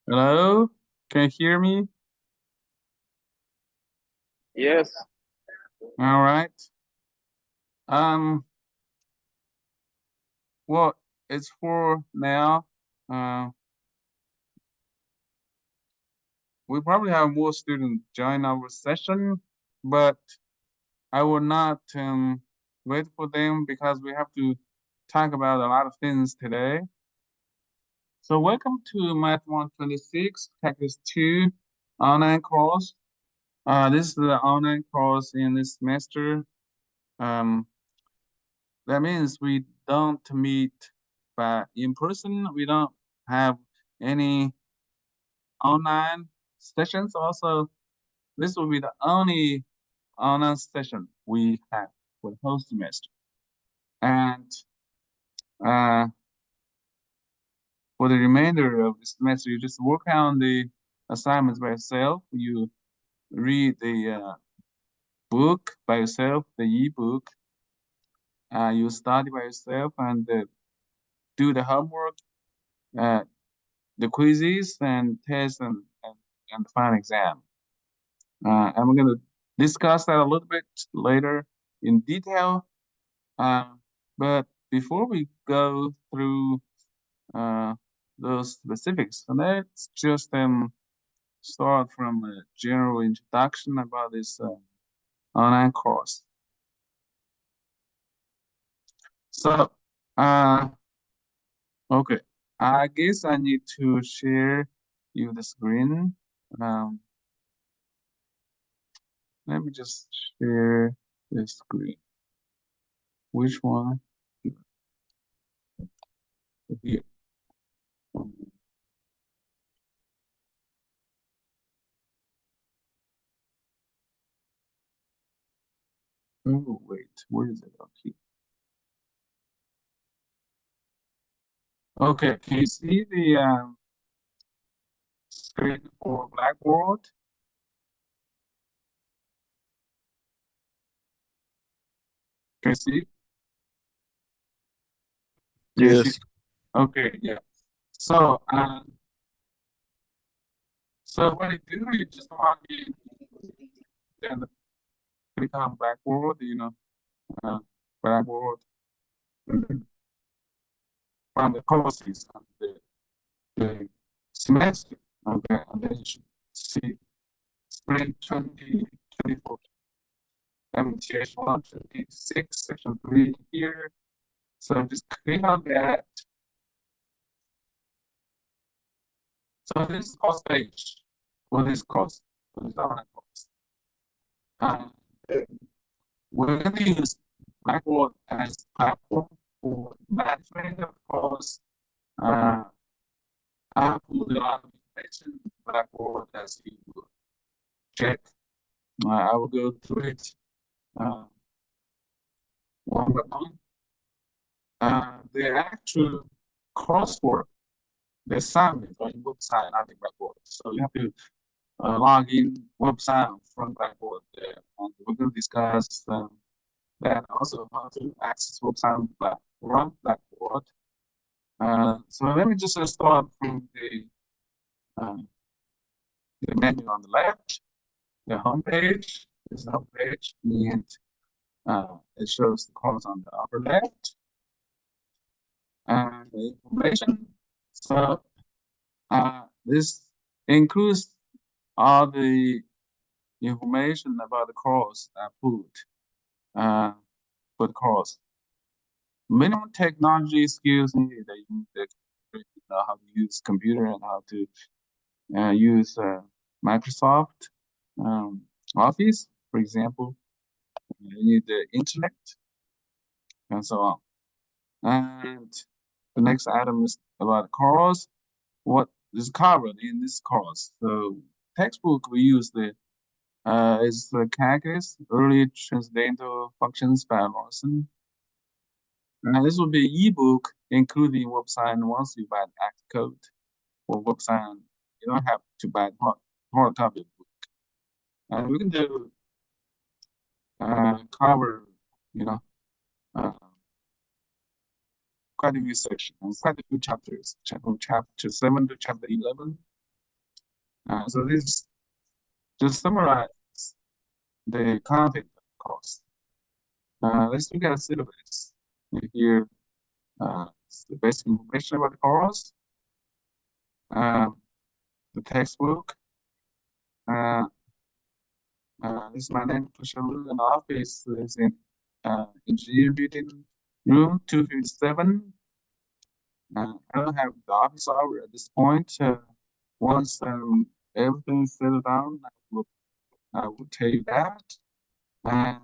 Hello, can you hear me? Yes, All right. Um, well, it's for now. Uh, we probably have more students join our session, but I will not wait for them because we have to talk about a lot of things today. So welcome to Math 126, Practice 2 online course. This is the online course in this semester. Um, That means we don't meet by in person. We don't have any online sessions. Also, this will be the only online session we have for the whole semester. And uh, for the remainder of the semester, you just work on the assignments by yourself. You read the book by yourself, the e-book. You study by yourself and do the homework. Uh, the quizzes and tests and the final exam. And we're going to discuss that a little bit later in detail. Uh, but before we go through uh, those specifics, let's just start from a general introduction about this online course. So, uh, okay, I guess I need to share you the screen. Um, Let me just share the screen. Which one? Here. Oh, wait, where is it? Okay. Okay, can you see the screen for Blackboard? Can you see? Can you see? yes. Okay, yeah. So, so what you do, you just log in and click on Blackboard, uh, Blackboard, and then find the courses on the semester. Okay, and then you should see Spring 2024. MTH 126, section 3 here. So just click on that. So this is course page for this course, for this online course. Um, we're going to use Blackboard as platform for management of course. Uh, I put a lot of information in Blackboard as you check. I will go through it uh, one by one. The actual coursework, the assignment on your website, not the Blackboard. So you have to log in website from Blackboard there. And we're going to discuss that also how to access website from Blackboard. So let me just start from uh, the menu on the left, the home page. This is the home page, and it shows the course on the upper left and the information. So this includes all the information about the course I put uh, for the course. Minimum technology skills needed that you need to know how to use computer and how to use Microsoft um, Office, for example. You need the internet and so on. And the next item is about the course. What is covered in this course? So textbook we use the is the calculus, early transcendental functions by Larson. And this will be ebook, including website. And once you buy the act code for website, you don't have to buy the hard copy book. And we can do cover, you know, uh, quite a few sections, quite a few chapters, from chapter 7 to chapter 11. So this just summarize the content of the course. Let's look at syllabus. Here, the basic information about the course, uh, the textbook. Uh, this is my name, Pusharu, and the office is in engineering building, room 257. I don't have the office hour at this point. Once everything is settled down, I will tell you that. And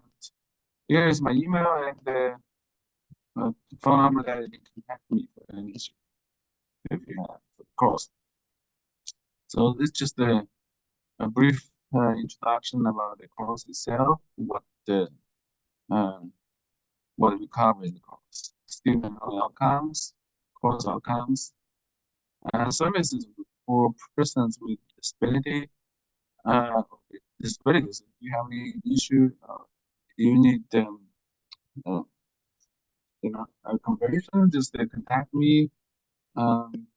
here is my email and the phone number that you can contact me for any issue if you have, of course. So this is just a brief introduction about the course itself, uh, what we cover in the course, student outcomes, course outcomes, and services for persons with disability. Uh, Disabilities. If you have any issue, you need uh, a conversion, just contact me. Um,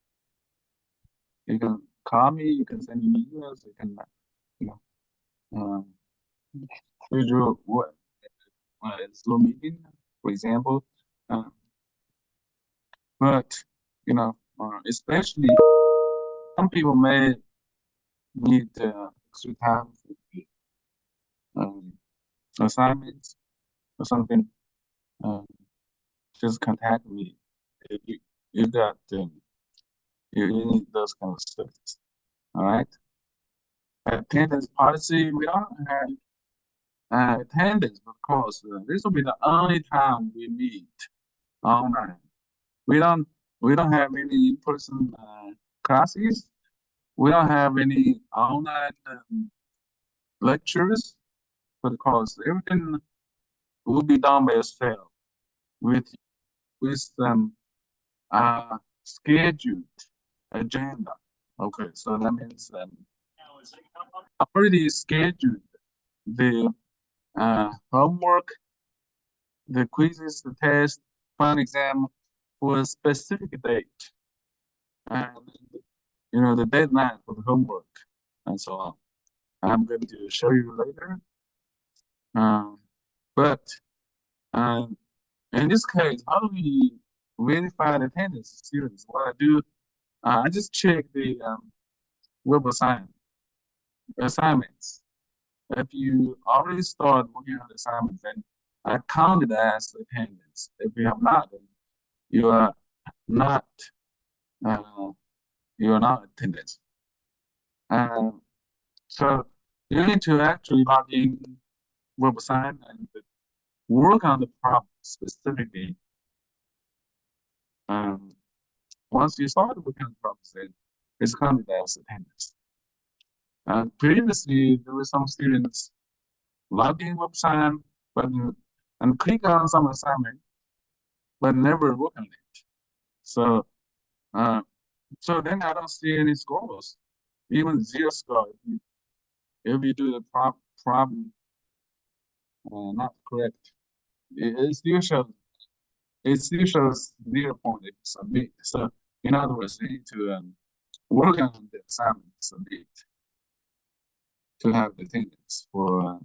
you can call me, you can send me emails, you can, you know, um, schedule what Zoom meeting, for example. Uh, but especially some people may need extra time for the um, assignments or something. Um, just contact me if you got you need those kind of services. All right. Attendance policy. We don't have attendance, of course. This will be the only time we meet online. We don't we don't have any in-person classes. We don't have any online lectures for the course. Everything will be done by yourself with scheduled agenda. Okay, so that means I already scheduled the homework, the quizzes, the test, final exam for a specific date, and the deadline for the homework, and so on. I'm going to show you later. But um, in this case, how do we verify the attendance of students? What I do, I just check the web assignments. If you already start working on the assignments, then I count it as attendance. If you have not, then you are not uh, you are not attendance. So you need to actually log in web assignment and work on the problem specifically. Um, Once you start working on the problem, then it's counted as attendance. Previously, there were some students log in web assignment, but and click on some assignment, but never work on it. So, uh, so then I don't see any scores, even zero score. If you do the problem not correct, it still shows 0 point if you submit. So in other words, you need to work on the assignment submit to have the attendance for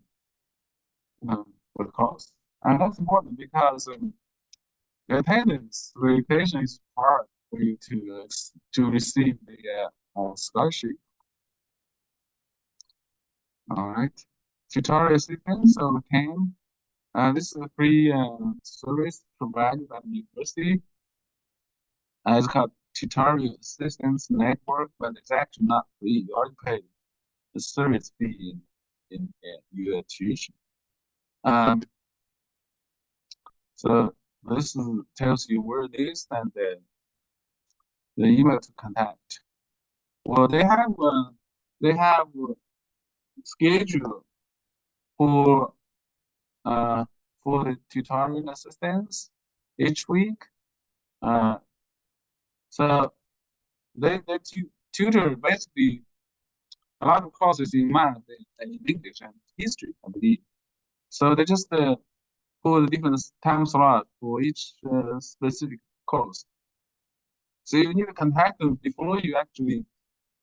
the course. And that's important because the attendance verification is hard for you to receive the scholarship. All right. Tutorial assistance over time. This is a free service provided by the university. It's called Tutorial Assistance Network, but it's actually not free. You already pay the service fee in your tuition. So this tells you where it is and the email to contact. Well, they have schedule for uh, for the tutorial assistance each week. Uh, so they tutor basically a lot of courses in math and in English and history, I believe. So they just put a different time slot for each specific course. So you need to contact them before you actually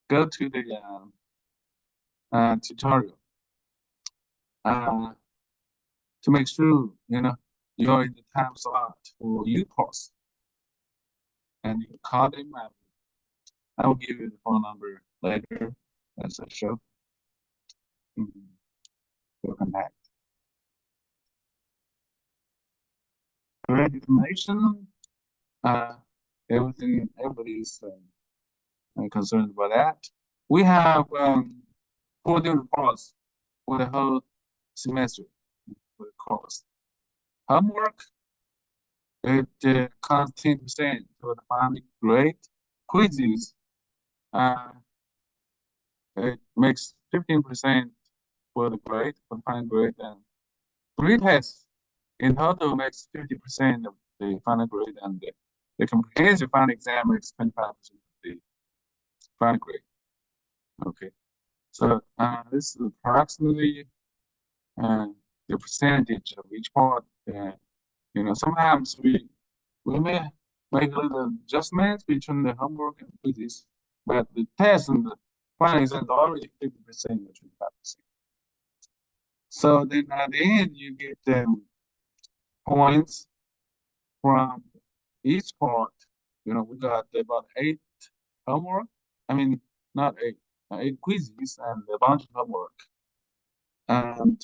go to the tutorial to make sure you're in the time slot for your course, and you call them. I will give you the phone number later as I show. For contact. Great information. Uh, everybody's concerned about that. We have 4 different parts for the whole semester for the course. Homework, it costs 10% for the final grade. Quizzes, uh, it makes 15% for the grade, for the final grade, and 3 tests in total makes 50% of the final grade, and the comprehensive final exam makes 25% of the final grade. Okay, so this is approximately uh, the percentage of each part. Sometimes we may make little adjustments between the homework and quizzes, but the test and the final exam is already 50% or 25%. So then at the end, you get points from each part. We got about 8 homework. I mean, not 8, 8 quizzes and a bunch of homework. And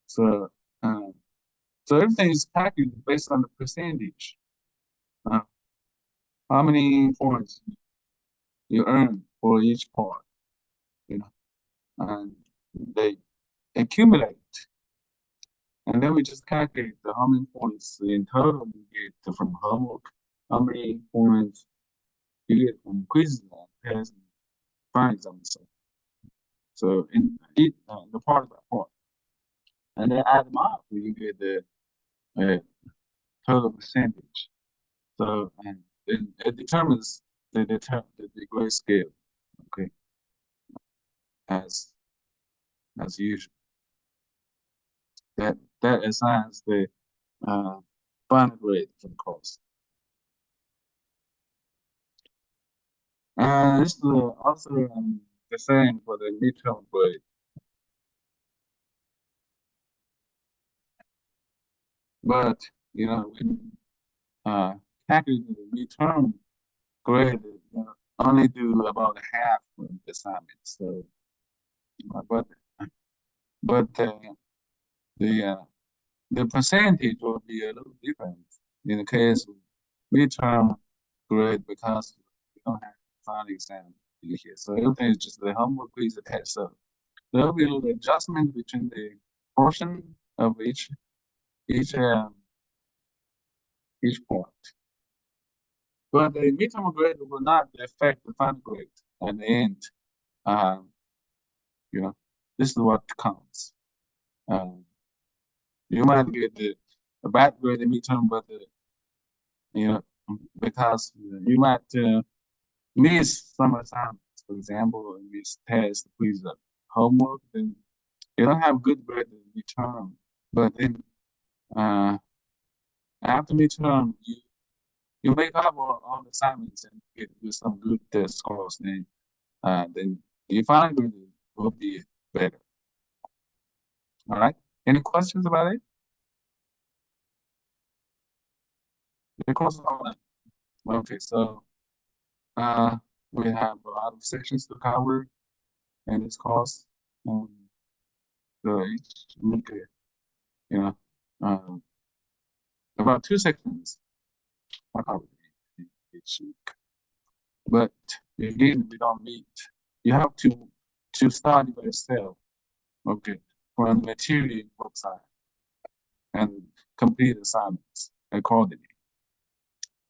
so, um, so everything is calculated based on the percentage. Uh, how many points you earn for each part, and they accumulate. And then we just calculate how many points in total you get from homework, how many points you get from quizzes and tests and final exams. So in the part by part, and then add them up, you get the uh, total percentage. So and then it determines the grade scale. Okay, as usual, that assigns the uh, final grade for the course. This is also the same for the midterm grade. But when calculating the midterm grade, only do about half of the assignments. So, but the the percentage will be a little different in the case of midterm grade because we don't have final exam here. So everything is just the homework quiz the test. So there will be a little adjustment between the portion of each each part. But the midterm grade will not affect the final grade at the end. Um, you know, this is what counts. Um, you might get a bad grade in midterm, but you know, because you might miss some assignments. For example, miss test, quiz, homework, then you don't have good grade in midterm. But then uh, after midterm, you make up all the assignments and get some good scores. Then your final grade will be better. All right. Any questions about it? The course is online. Okay, so uh, we have a lot of sections to cover in this course. Um, so each week, you know, um, about 2 sections are covered each week. But again, we don't meet. You have to study by yourself. Okay, from the material website and complete assignments accordingly.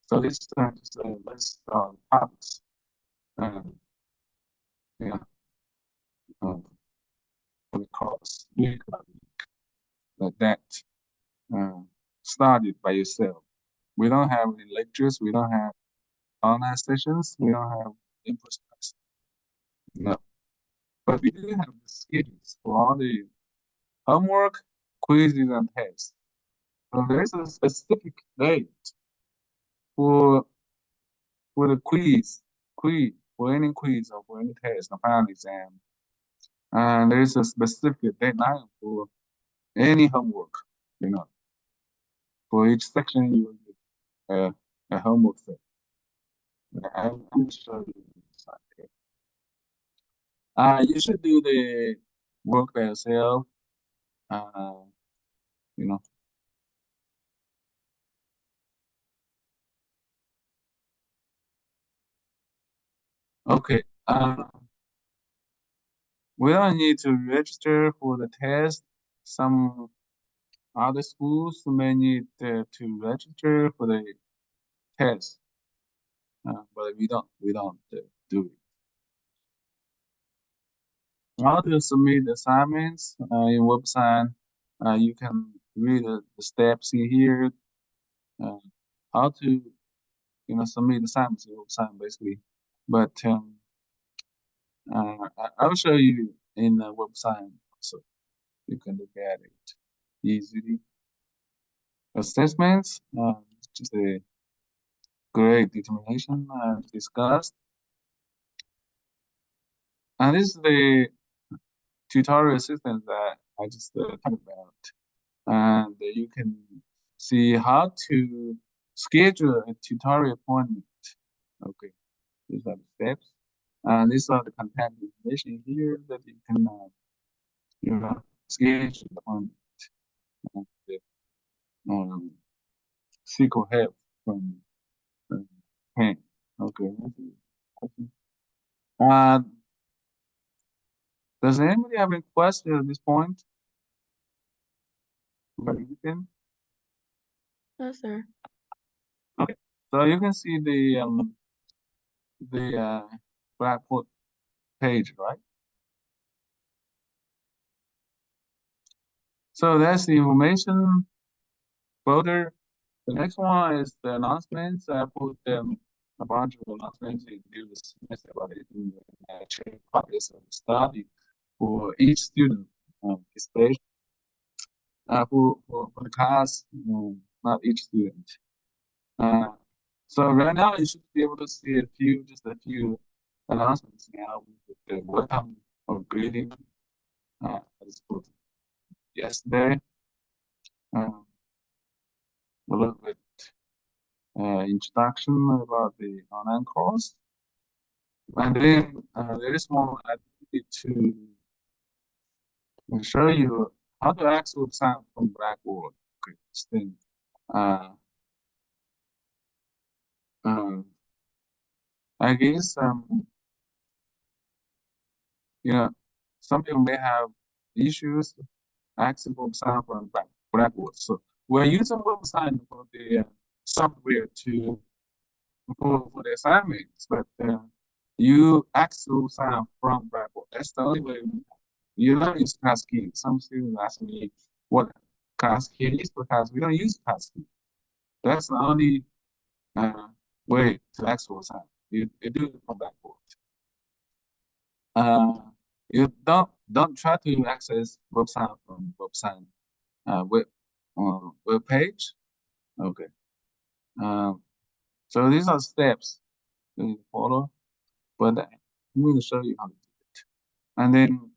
So let's start topics. Um, yeah, um, for the course, week by week, like that. Um, Studied by yourself. We don't have any lectures. We don't have online sessions. We don't have in-person classes. No, but we do have the schedules for all the homework, quizzes, and tests. So there's a specific date for the quiz for any quiz or for any test or final exam. and there is a specific deadline for any homework. You know, for each section you will get a homework set. I'm sure you. You should do the work by yourself. Uh, you know. Okay. We don't need to register for the test. Some other schools may need to register for the test, but we don't. We don't do it. How to submit assignments in website? You can read the steps in here. Uh, how to submit assignments in website basically, but I will show you in the website so you can look at it easily. Assessments, just a grade determination discussed, and this is the tutorial assistant that I just talked about, and you can see how to schedule a tutorial appointment. Okay, these are the steps, and these are the contact information here that you can schedule the appointment. And, um, seek help from him. Okay. Uh, does anybody have any questions at this point? About anything? No, sir. Okay. So you can see the Blackboard page, right? So that's the information folder. The next one is the announcements. I put a bunch of announcements in the semester about it in the training progress of the study for each student, especially for the class, not each student. Uh, so right now you should be able to see just a few announcements now with the welcome or greeting. I just put yesterday, a little bit introduction about the online course, and then there is one I need to show you how to actually sign from Blackboard. Okay, this thing. Uh, um, I guess you know some people may have issues accessing website from Blackboard. So we're using website for the software to for the assignments, but you access website from Blackboard. That's the only way. You don't use class key. Some students ask me what class key is because we don't use class key. That's the only uh, way to access website. You do it from Blackboard. Uh, you don't try to access website from website web web page. Okay. Um, so these are steps to follow, but I'm going to show you how to do it. And then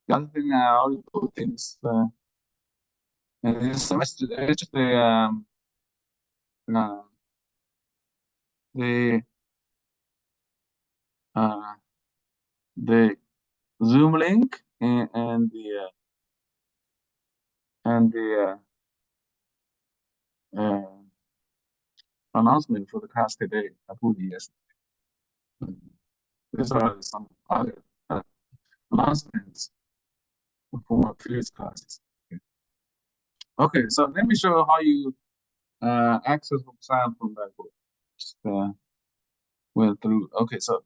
the other thing I already put in this semester is uh, the uh, the Zoom link and the announcement for the class today. I put it yesterday. These are some other announcements for my previous classes. Okay, so let me show you how you access website from Blackboard. Just went through. Okay, so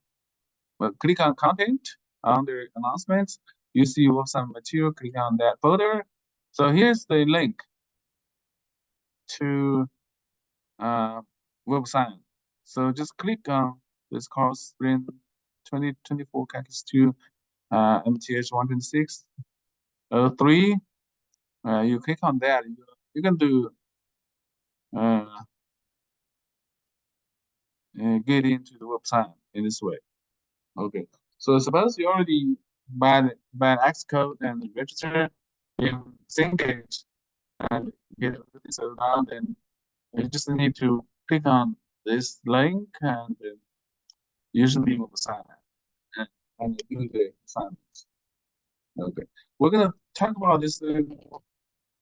click on content under announcements. You see website material. Click on that folder. So here's the link to website. So just click on this course sprint 2024 Calculus 2 MTH 126 3. You click on that. You can do uh, get into the website in this way. Okay. So suppose you already buy X code and register in Cengage and get everything settled down, then you just need to click on this link and usually will sign and, and do the assignments. Okay, we're gonna talk about this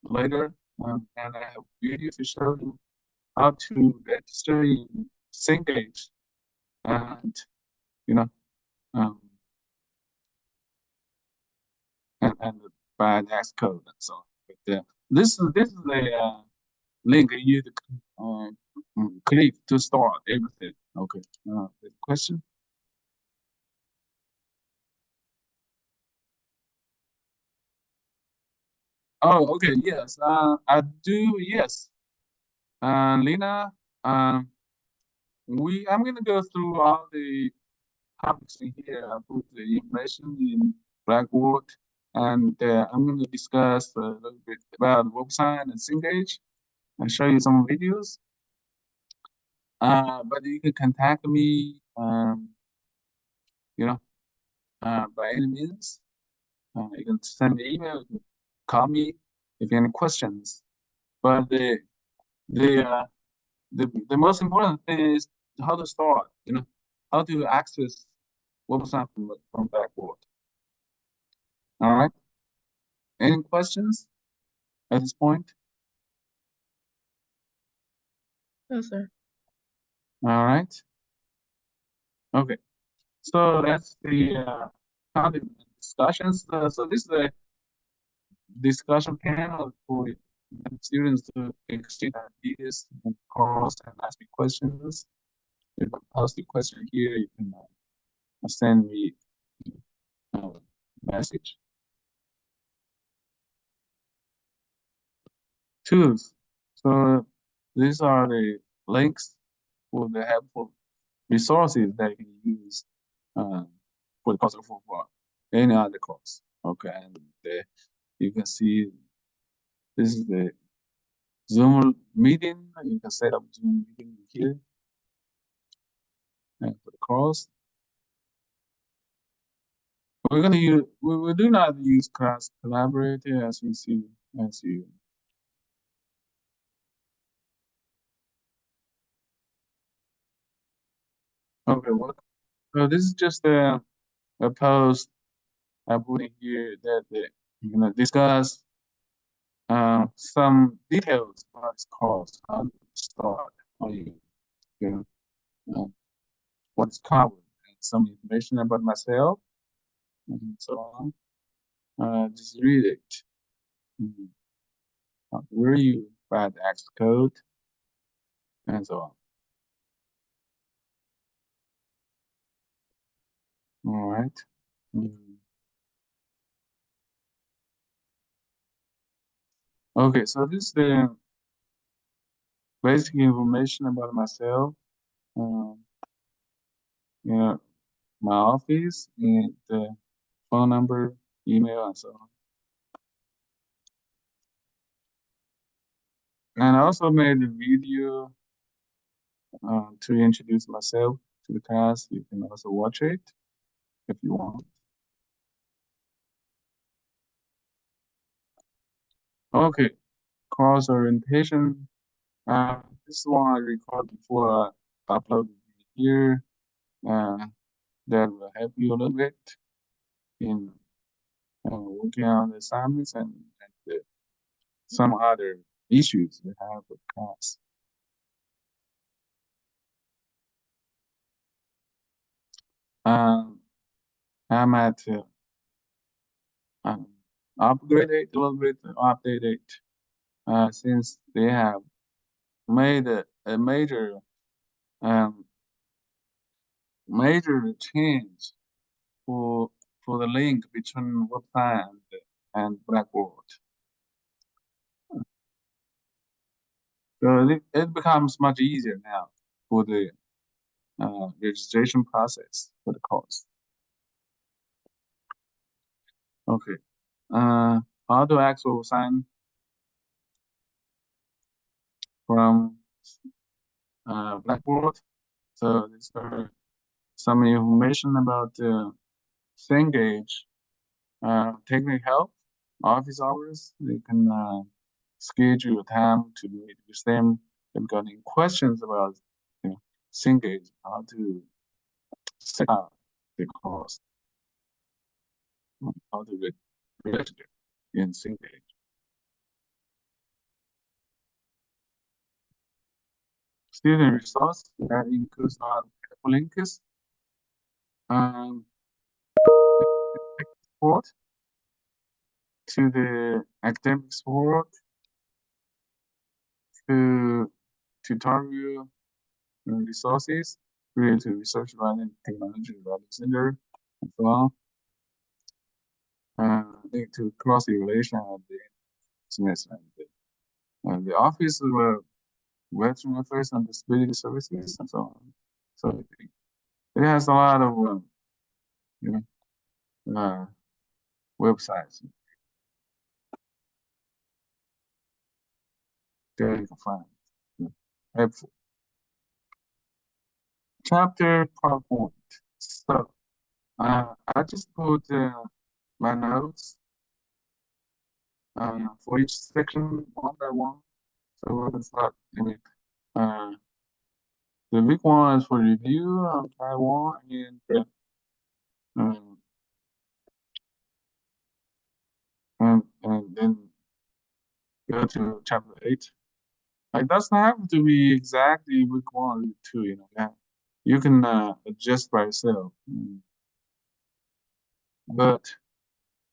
later, and I have video to show you how to register in Cengage and you know um, and by next code and so on. But this is a link you uh, click to start everything. Okay. The question? Oh, okay. Yes. I do. Yes. Lena. Um. I'm gonna go through all the topics in here. I put the information in Blackboard, and I'm gonna discuss a little bit about website and Cengage and show you some videos. But you can contact me, you know, by any means. You can send me email, you can call me if you have any questions. But the uh, the most important thing is how to start. How to access website from Blackboard. All right. Any questions at this point? No, sir. All right. Okay. So that's the content discussions. So this is the discussion panel for students to exchange ideas and calls and ask me questions. You can post the question here. You can send me a message. Tools. So these are the links for the helpful resources that you can use uh, for the course of for any other course. Okay, and you can see this is the Zoom meeting. You can set up Zoom meeting here and for the course. We're gonna use we do not use class collaborator as you see as you okay what so this is just a post I put in here that discuss some details about this course, how to start, how you know what's covered and some information about myself and so on. Just read it. Mhm. Where you write the X code and so on. All right. Mhm. Okay, so this is the basic information about myself. Um, you know, my office and the phone number, email, and so on. And I also made a video to introduce myself to the class. You can also watch it if you want. Okay, course orientation. This one I recorded before I uploaded it here. Uh, that will help you a little bit in working on the assignments and some other issues we have with class. Um, I'm at um, upgrade it a little bit, update it, since they have made a um, major change for for the link between website and Blackboard. So it becomes much easier now for the registration process for the course. Okay. Uh, how to actual sign from Blackboard? So these are some information about Cengage, technical help, office hours. You can schedule a time to meet with them. They've got any questions about you know, Cengage, how to set up the course, how to register in Cengage. Student resource that includes a lot of helpful links, um, support to the academic support, to tutorial resources related to research writing, technology writing center, and so on. Link to cross evaluation of the semester and the office of veteran affairs and disability services and so on. So it has a lot of you know, websites that you can find helpful. Chapter PowerPoint. So I just put my notes for each section one by one. So we're gonna start. Uh, the big one is for review on Taiwan um, and then go to chapter 8. It doesn't have to be exactly week 1 or week 2, yeah. You can adjust by yourself. But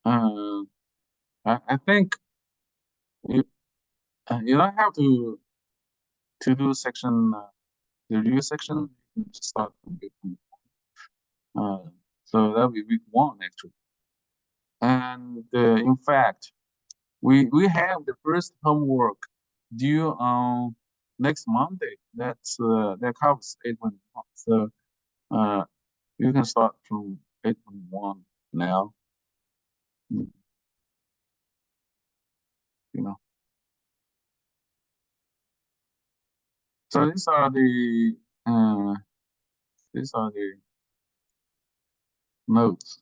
uh, I think you, you don't have to do section, the review section. You can just start from week 1. So that'll be week 1 actually. And in fact, we have the first homework due on next Monday. That covers 8.1. So you can start from 8.1 now. You know. So uh, these are the notes,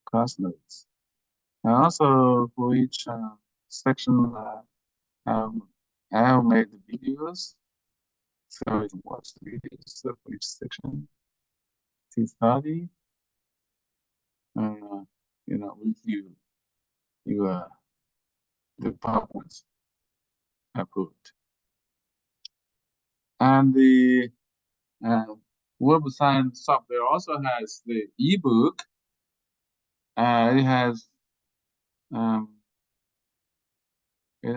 class notes. And also for each section, um, I have made the videos, so you can watch the videos for each section to study. Uh, with you the PowerPoints I put. And the uh, web science software also has the ebook. It has um,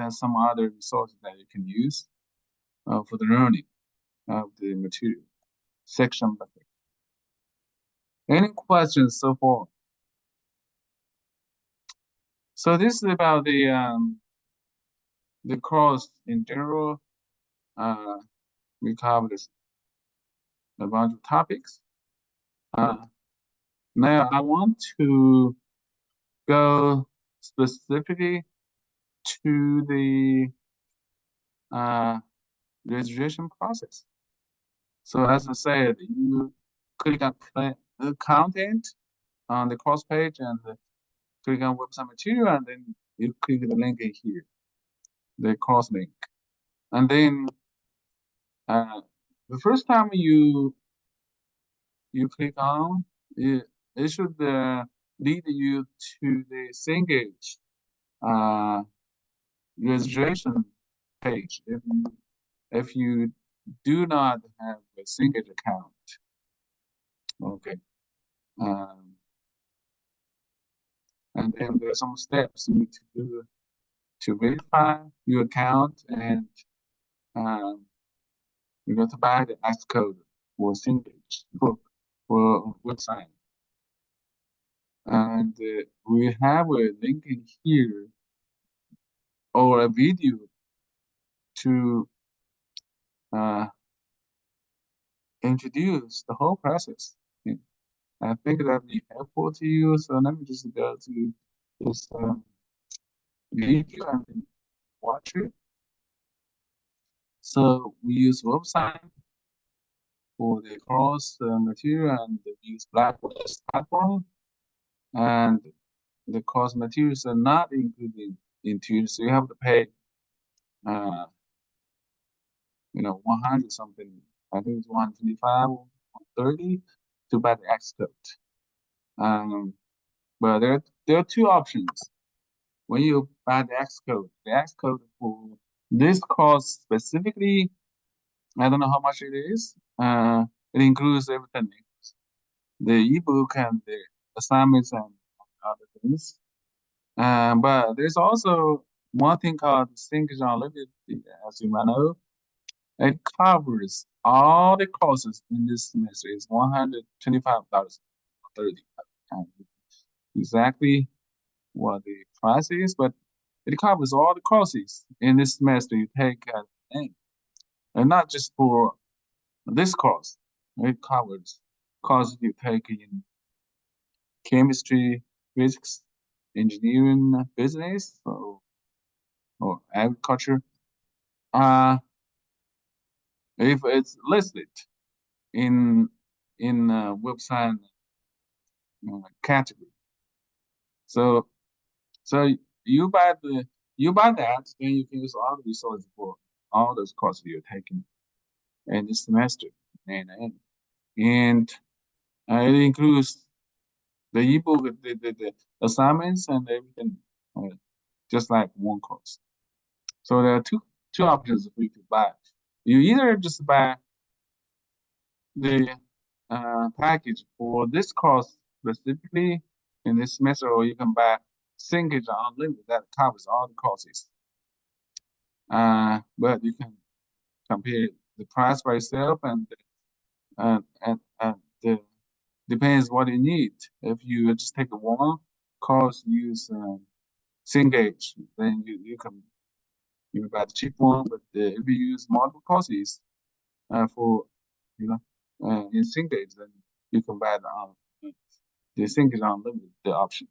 some other resources that you can use for the learning of the material section by section. Any questions so far? So this is about the course in general. Uh, we covered a bunch of topics. Uh, Now I want to go specifically to the uh, registration process. So as I said, you click on content on the course page and click on website material, and then you click the link in here, the course link. And then the first time you click on it should lead you to the Cengage registration page. If you do not have a Cengage account, okay. Um, and then there's some steps you need to do to verify your account, and um, you got to buy the S code for Cengage for website. And we have a link in here or a video to uh, introduce the whole process. And I think that'd be helpful to you. So let me just go to this video and then watch it. So we use website for the course material, and we use Blackboard platform. and the course materials are not included into it, so you have to pay, 100 something. I think it's 125 or 130 to buy the X code. But there are two options. When you buy the X code for this course specifically, I don't know how much it is. It includes everything, the ebook and the assignments and other things. But there's also one thing called Syncage Unlimited, as you might know. It covers all the courses in this semester. It's $125.30. Exactly what the price is, but it covers all the courses in this semester you take at the end. And not just for this course. It covers courses you take in chemistry, physics, engineering, business, or agriculture. If it's listed in website category. So so you buy that, then you can use all the resources for all those courses you're taking in this semester. And it includes the ebook, the assignments and everything, just like one course. So there are two options for you to buy. You either just buy the package for this course specifically in this semester, or you can buy Syncage Unlimited that covers all the courses. But you can compare the price by yourself, and the depends what you need. If you just take one course, use Syncage, then you buy the cheap one. But if you use multiple courses for in Syncage, then you can buy the Syncage Unlimited the option.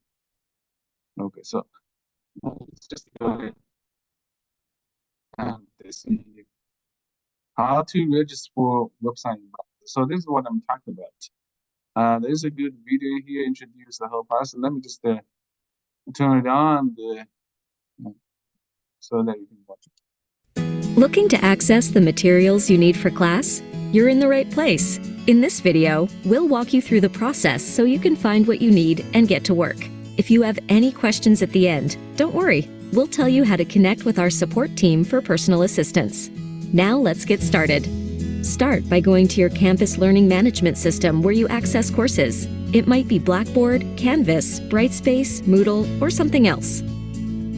Okay, so let's just go ahead and see how to register for website. So this is what I'm talking about. There's a good video here introduce the whole process. Let me just turn it on so that you can watch it. Looking to access the materials you need for class? You're in the right place. In this video, we'll walk you through the process so you can find what you need and get to work. If you have any questions at the end, don't worry. We'll tell you how to connect with our support team for personal assistance. Now let's get started. Start by going to your campus learning management system where you access courses. It might be Blackboard, Canvas, Brightspace, Moodle, or something else.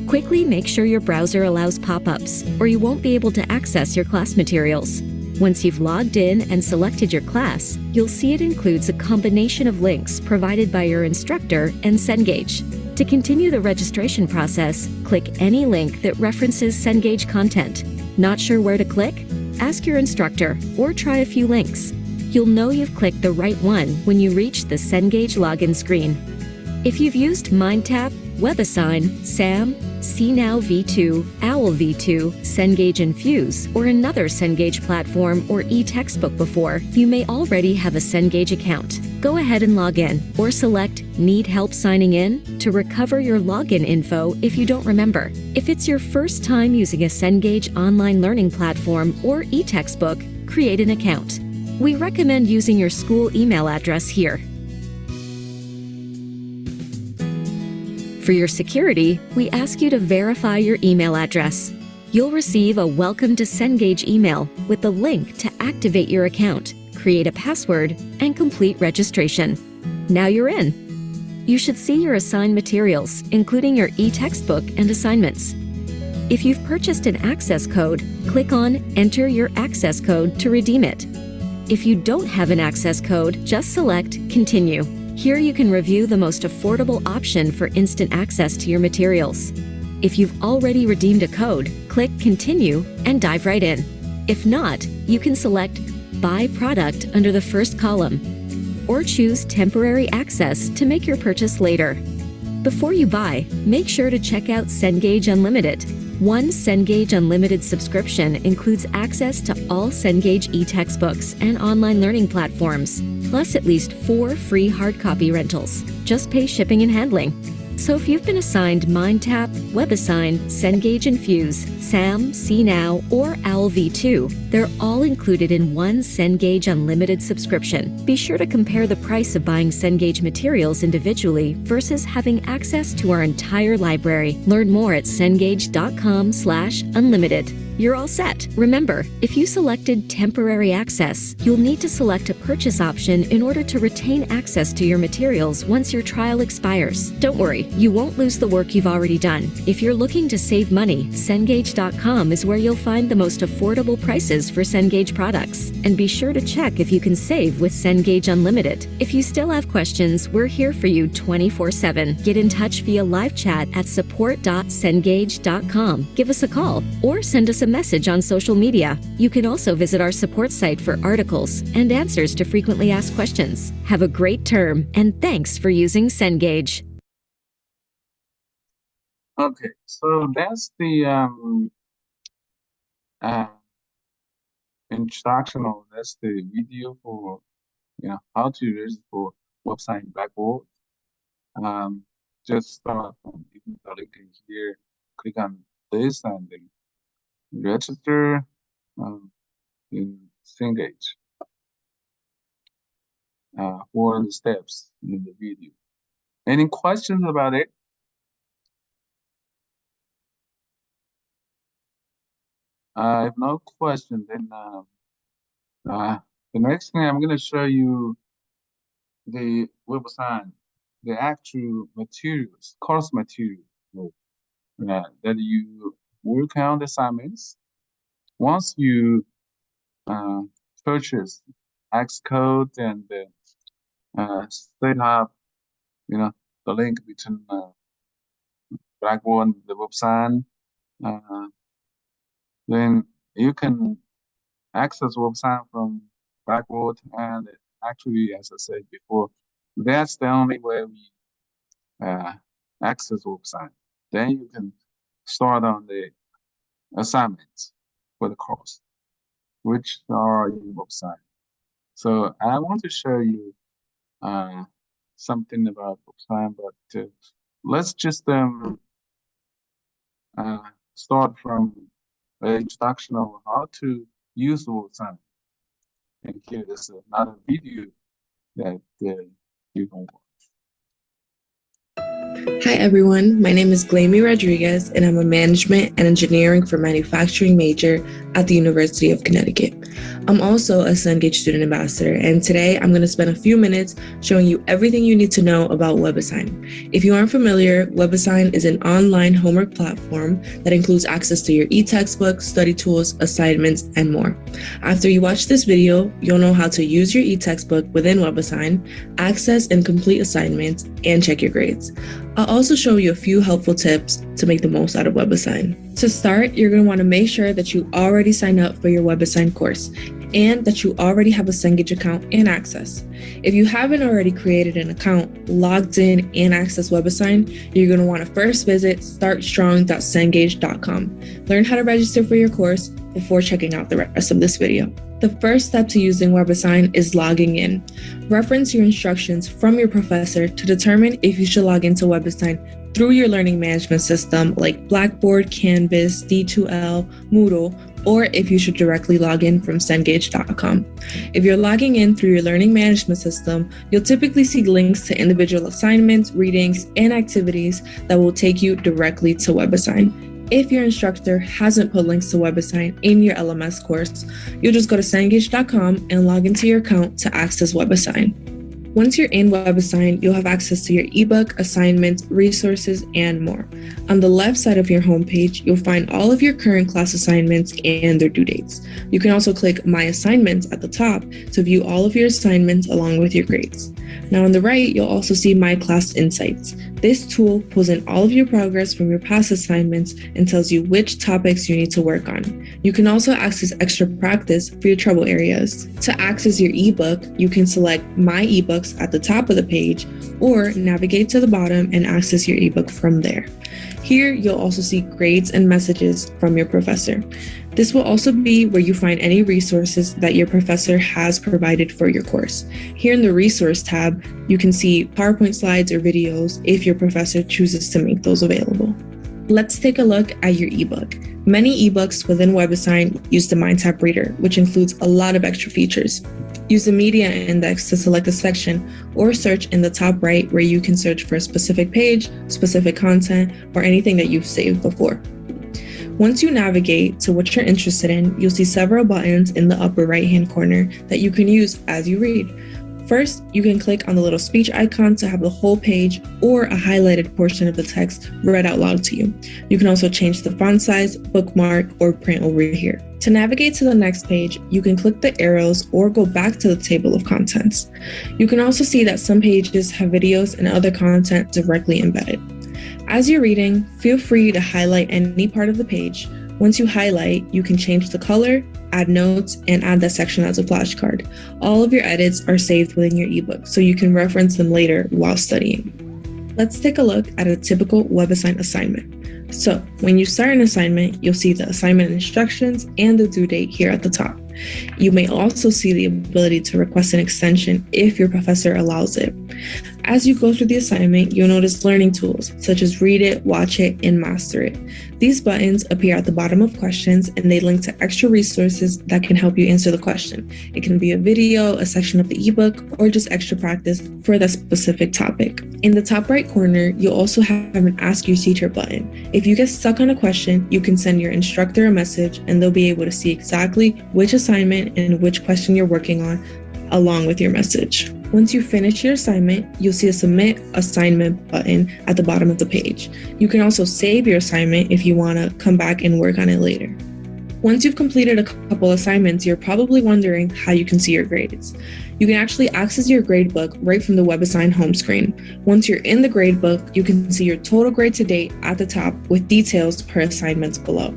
Quickly make sure your browser allows pop-ups, or you won't be able to access your class materials. Once you've logged in and selected your class, you'll see it includes a combination of links provided by your instructor and Cengage. To continue the registration process, click any link that references Cengage content. Not sure where to click? Ask your instructor or try a few links. You'll know you've clicked the right one when you reach the Cengage login screen. If you've used MindTap, WebAssign, SAM, CNow V2, OWL V2, Cengage and Fuse, or another Cengage platform or e-textbook before, you may already have a Cengage account. Go ahead and log in, or select Need Help Signing In to recover your login info if you don't remember. If it's your first time using a Cengage online learning platform or e-textbook, create an account. We recommend using your school email address here. For your security, we ask you to verify your email address. You'll receive a Welcome to Cengage email with the link to activate your account, create a password, and complete registration. Now you're in. You should see your assigned materials, including your e-textbook and assignments. If you've purchased an access code, click on Enter your access code to redeem it. If you don't have an access code, just select Continue. Here you can review the most affordable option for instant access to your materials. If you've already redeemed a code, click Continue and dive right in. If not, you can select Buy Product under the first column, or choose Temporary Access to make your purchase later. Before you buy, make sure to check out Cengage Unlimited. One Cengage Unlimited subscription includes access to all Cengage e-textbooks and online learning platforms, plus at least 4 free hard copy rentals. just pay shipping and handling. So if you've been assigned MindTap, WebAssign, Cengage Infuse, SAM, CNow, or OWL V2, they're all included in one Cengage Unlimited subscription. Be sure to compare the price of buying Cengage materials individually versus having access to our entire library. Learn more at cengage.com/unlimited. You're all set. Remember, if you selected temporary access, you'll need to select a purchase option in order to retain access to your materials once your trial expires. Don't worry, you won't lose the work you've already done. If you're looking to save money, Cengage.com is where you'll find the most affordable prices for Cengage products. And be sure to check if you can save with Cengage Unlimited. If you still have questions, we're here for you 24/7. Get in touch via live chat at support.cengage.com. Give us a call or send us a message on social media. You can also visit our support site for articles and answers to frequently asked questions. Have a great term, and thanks for using Cengage. Okay, so that's the introduction, or that's the video for how to register for website Blackboard. Just start from the link in here, click on this and then register in Cengage. For the steps in the video. Any questions about it? If no question, then the next thing I'm going to show you the website, the actual materials, course materials that you work on the assignments. Once you purchase Xcode and set up, the link between Blackboard and the website, then you can access website from Blackboard. And actually, as I said before, that's the only way we access website. Then you can start on the assignments for the course, which are in website. So I want to show you something about website, but let's just start from the introduction of how to use the website. And here is another video that you can watch. Hi everyone, my name is Glamey Rodriguez and I'm a Management and Engineering for Manufacturing major at the University of Connecticut. I'm also a Cengage Student Ambassador, and today I'm going to spend a few minutes showing you everything you need to know about WebAssign. If you aren't familiar, WebAssign is an online homework platform that includes access to your e-textbooks, study tools, assignments, and more. After you watch this video, you'll know how to use your e-textbook within WebAssign, access and complete assignments, and check your grades. I'll also show you a few helpful tips to make the most out of WebAssign. To start, you're going to want to make sure that you already signed up for your WebAssign course and that you already have a Cengage account and access. If you haven't already created an account, logged in, and accessed WebAssign, you're going to want to first visit startstrong.cengage.com. Learn how to register for your course before checking out the rest of this video. The first step to using WebAssign is logging in. Reference your instructions from your professor to determine if you should log into WebAssign through your learning management system like Blackboard, Canvas, D2L, Moodle, or if you should directly log in from Cengage.com. If you're logging in through your learning management system, you'll typically see links to individual assignments, readings, and activities that will take you directly to WebAssign. If your instructor hasn't put links to WebAssign in your LMS course, you'll just go to Cengage.com and log into your account to access WebAssign. Once you're in WebAssign, you'll have access to your ebook, assignments, resources, and more. On the left side of your homepage, you'll find all of your current class assignments and their due dates. You can also click My Assignments at the top to view all of your assignments along with your grades. Now on the right, you'll also see My Class Insights. This tool pulls in all of your progress from your past assignments and tells you which topics you need to work on. You can also access extra practice for your trouble areas. To access your ebook, you can select My eBooks at the top of the page or navigate to the bottom and access your ebook from there. Here, you'll also see grades and messages from your professor. This will also be where you find any resources that your professor has provided for your course. Here in the Resource tab, you can see PowerPoint slides or videos if your professor chooses to make those available. Let's take a look at your ebook. Many ebooks within WebAssign use the MindTap Reader, which includes a lot of extra features. Use the Media Index to select a section, or search in the top right where you can search for a specific page, specific content, or anything that you've saved before. Once you navigate to what you're interested in, you'll see several buttons in the upper right-hand corner that you can use as you read. First, you can click on the little speech icon to have the whole page or a highlighted portion of the text read out loud to you. You can also change the font size, bookmark, or print over here. To navigate to the next page, you can click the arrows or go back to the table of contents. You can also see that some pages have videos and other content directly embedded. As you're reading, feel free to highlight any part of the page. Once you highlight, you can change the color, add notes, and add that section as a flashcard. All of your edits are saved within your ebook, so you can reference them later while studying. Let's take a look at a typical WebAssign assignment. So when you start an assignment, you'll see the assignment instructions and the due date here at the top. You may also see the ability to request an extension if your professor allows it. As you go through the assignment, you'll notice learning tools such as Read It, Watch It, and Master It. These buttons appear at the bottom of questions, and they link to extra resources that can help you answer the question. It can be a video, a section of the ebook, or just extra practice for that specific topic. In the top right corner, you'll also have an Ask Your Teacher button. If you get stuck on a question, you can send your instructor a message, and they'll be able to see exactly which assignment and which question you're working on along with your message. Once you finish your assignment, you'll see a Submit Assignment button at the bottom of the page. You can also save your assignment if you want to come back and work on it later. Once you've completed a couple assignments, you're probably wondering how you can see your grades. You can actually access your gradebook right from the WebAssign home screen. Once you're in the gradebook, you can see your total grade to date at the top with details per assignments below.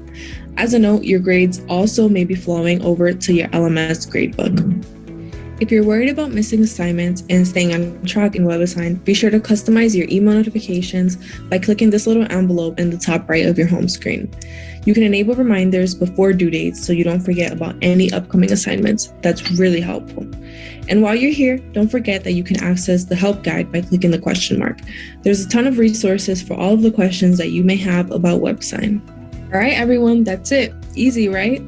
As a note, your grades also may be flowing over to your LMS gradebook. If you're worried about missing assignments and staying on track in WebAssign, be sure to customize your email notifications by clicking this little envelope in the top right of your home screen. You can enable reminders before due dates so you don't forget about any upcoming assignments. That's really helpful. And while you're here, don't forget that you can access the help guide by clicking the question mark. There's a ton of resources for all of the questions that you may have about WebAssign. All right, everyone, that's it. Easy, right?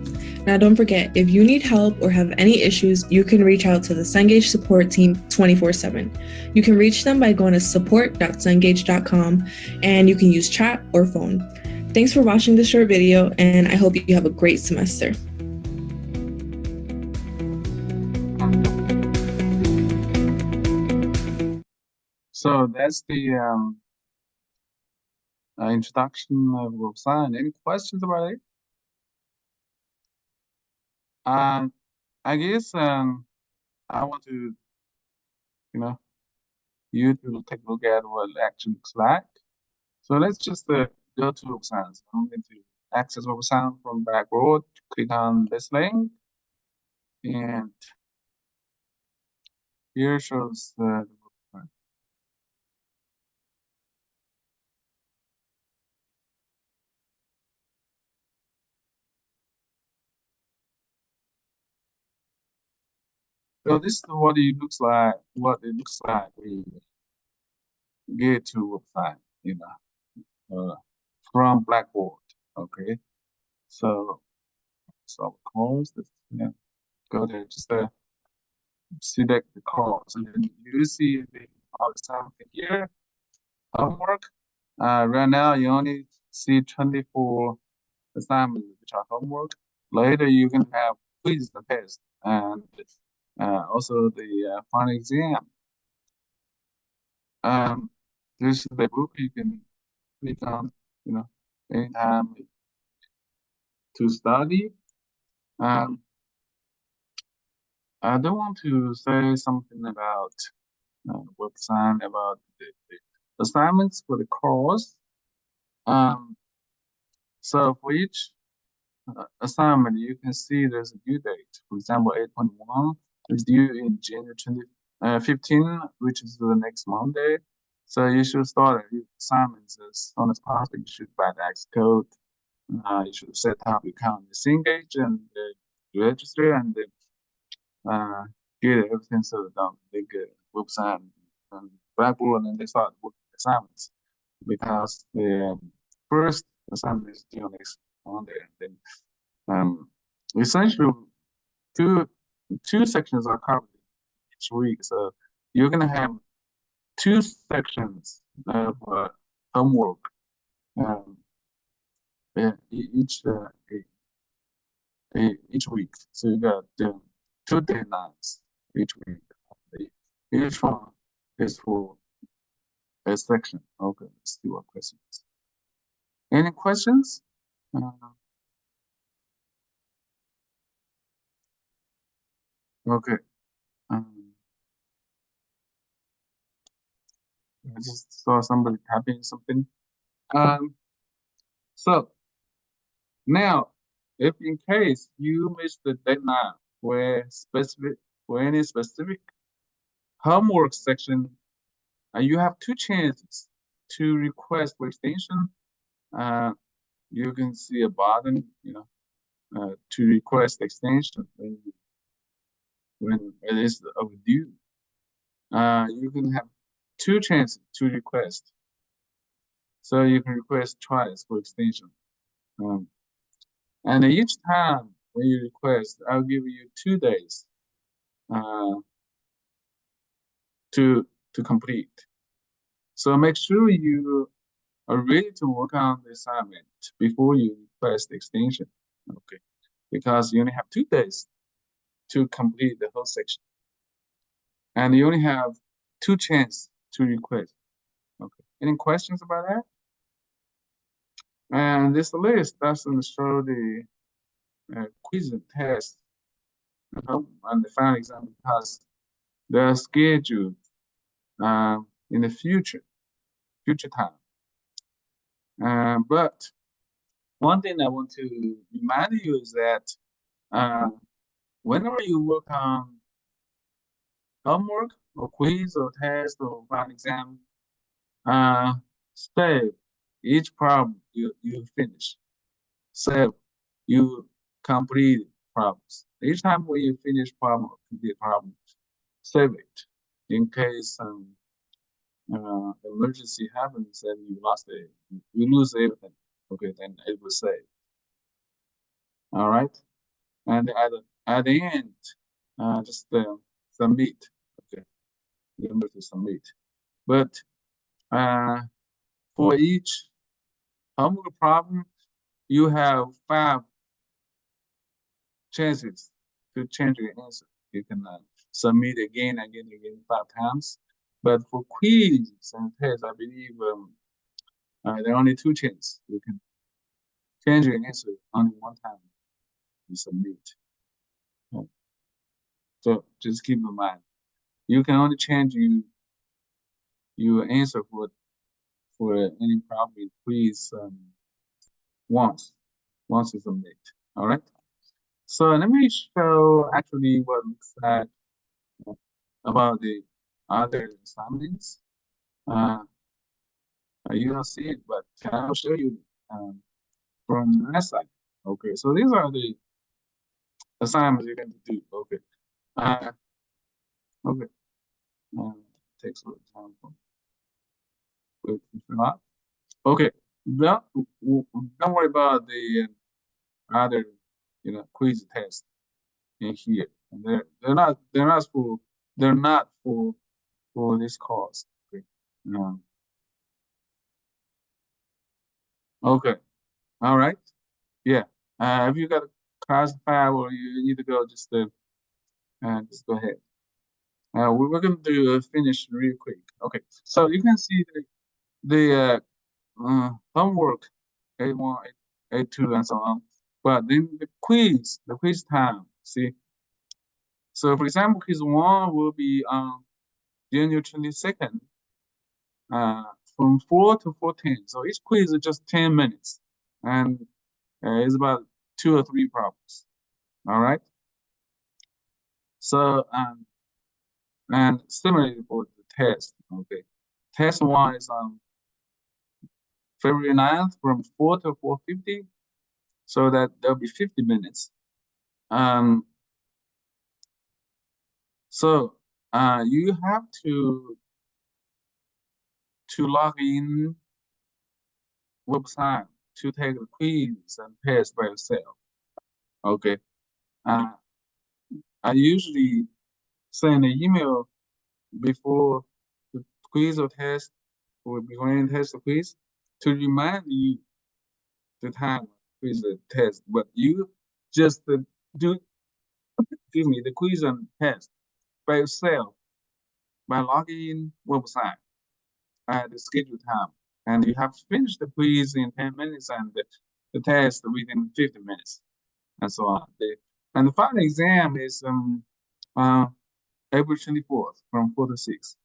Now, don't forget, if you need help or have any issues, you can reach out to the Cengage support team 24/7. You can reach them by going to support.cengage.com, and you can use chat or phone. Thanks for watching this short video, and I hope you have a great semester. So that's the introduction of WebAssign. Any questions about it? I guess I want to, you to take a look at what it actually looks like. So let's just go to WebAssign. So I'm going to access WebAssign from backboard. Click on this link, and here shows the WebAssign. So this is what it looks like. What it looks like we get to WebAssign, from Blackboard. Okay, so close this. Yeah, go there. Just select the course, and then you see the something here. Homework. Right now you only see 24 assignments which are homework. Later you can have quiz and test, and also the final exam. This is the book you can click on, anytime to study. I do want to say something about WebAssign, about the assignments for the course. So for each assignment, you can see there's a due date. For example, 8.1 is due in January 2015, which is the next Monday. So you should start your assignments as soon as possible. You should write the Xcode You should set up account Cengage and register and get everything settled down. They get website and Blackboard and they start working assignments because the first assignment is due next Monday. And then essentially two sections are covered each week. So you're gonna have two sections of homework um, each each week. So you got two deadlines each week. Each one is for a section. Okay, let's see what questions. Any questions? Okay. I just saw somebody typing something. So now, if in case you miss the deadline for any specific homework section, you have two chances to request for extension. You can see a button, to request extension when it is overdue. You can have two chances to request. So you can request twice for extension. And each time when you request, I'll give you 2 days to complete. So make sure you are ready to work on the assignment before you request extension. Okay, because you only have 2 days to complete the whole section, and you only have 2 chances to request. Okay, any questions about that? And this list doesn't show the quiz and test and the final exam because they're scheduled in the future time. But one thing I want to remind you is that whenever you work on homework or quiz or test or final exam, save each problem you finish. Save you complete problems. Each time when you finish problem or complete problem, save it in case emergency happens and you lost it, you lose everything. Okay, then it will save. All right, and at the end, just submit. Okay, remember to submit. But for each homework problem, you have 5 chances to change your answer. You can submit again, 5 times. But for quiz and tests, I believe there are only 2 chances. You can change your answer only 1 time and submit. So just keep in mind, you can only change your answer for any problem in quiz once you submit. All right. So let me show actually what looks like about the other assignments. You don't see it, but I'll show you from my side. Okay, so these are the assignments you're going to do. Okay. Okay. Takes a little time for it to fill out. Okay. Don't worry about the other, quiz test in here. And they're not for this course. Okay. Okay. All right. Yeah. If you got a class 5 or you need to go, just go ahead. We're going to finish real quick. Okay. So you can see the homework A1, A2, and so on. But then the quiz time. See. So for example, quiz 1 will be on January 22nd, from 4 to 4:10. So each quiz is just 10 minutes, and it's about 2 or 3 problems. All right. So and similarly for the test. Okay, test 1 is on February 9th from 4 to 4:50, so that there'll be 50 minutes. So you have to log in website to take the quiz and test by yourself. Okay. I usually send an email before the quiz or test, or before any test or quiz, to remind you the time quiz or test. But you just do, excuse me, the quiz and test by yourself by logging in website at the scheduled time, and you have to finish the quiz in 10 minutes and the test within 50 minutes, and so on. And the final exam is April 24th from 4 to 6.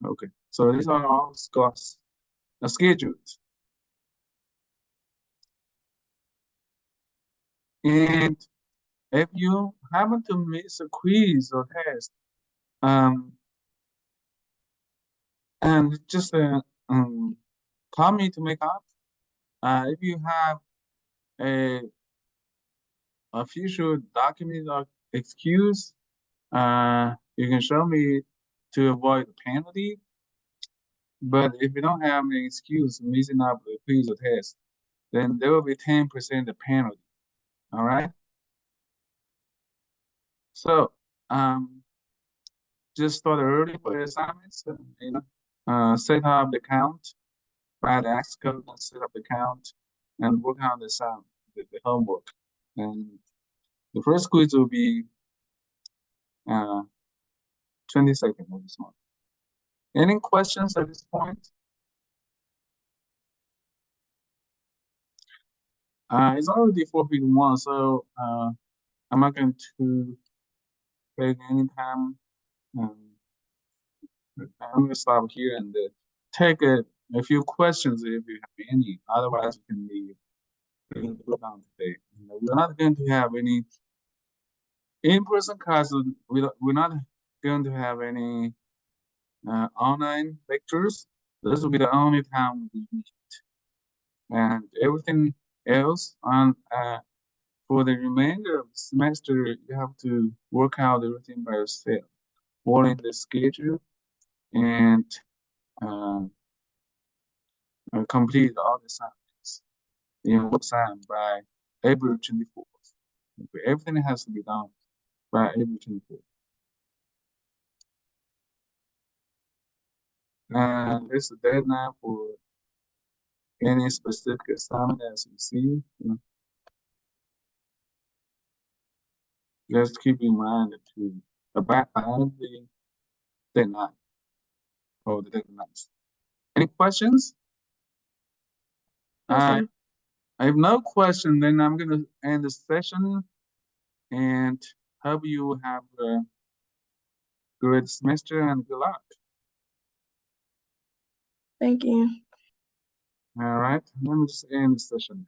Okay, so these are all scores scheduled. And if you happen to miss a quiz or test, and just call me to make up. If you have a official document or excuse, you can show me to avoid the penalty. But if you don't have an excuse missing up the quiz or test, then there will be 10% penalty. All right. So just start early for the assignments. Set up the count, write the X code and set up the count, and work on the homework. And the first quiz will be 22nd of this month. Any questions at this point? It's already 4:51, so I'm not going to take any time. I'm going to stop here and take a few questions if you have any. Otherwise, you can leave. We can put down today. We're not going to have any in-person classes. We're not going to have any online lectures. This will be the only time we meet. And everything else on for the remainder of the semester, you have to work out everything by yourself, follow the schedule, and complete all the assignments in website by April 24th. Okay, everything has to be done by April 24th. And there's a deadline for any specific assignment as you see. Just keep in mind to abide by the deadline or the deadlines. Any questions? I have no question. Then I'm going to end the session and hope you have a good semester and good luck. Thank you. All right, let me just end the session.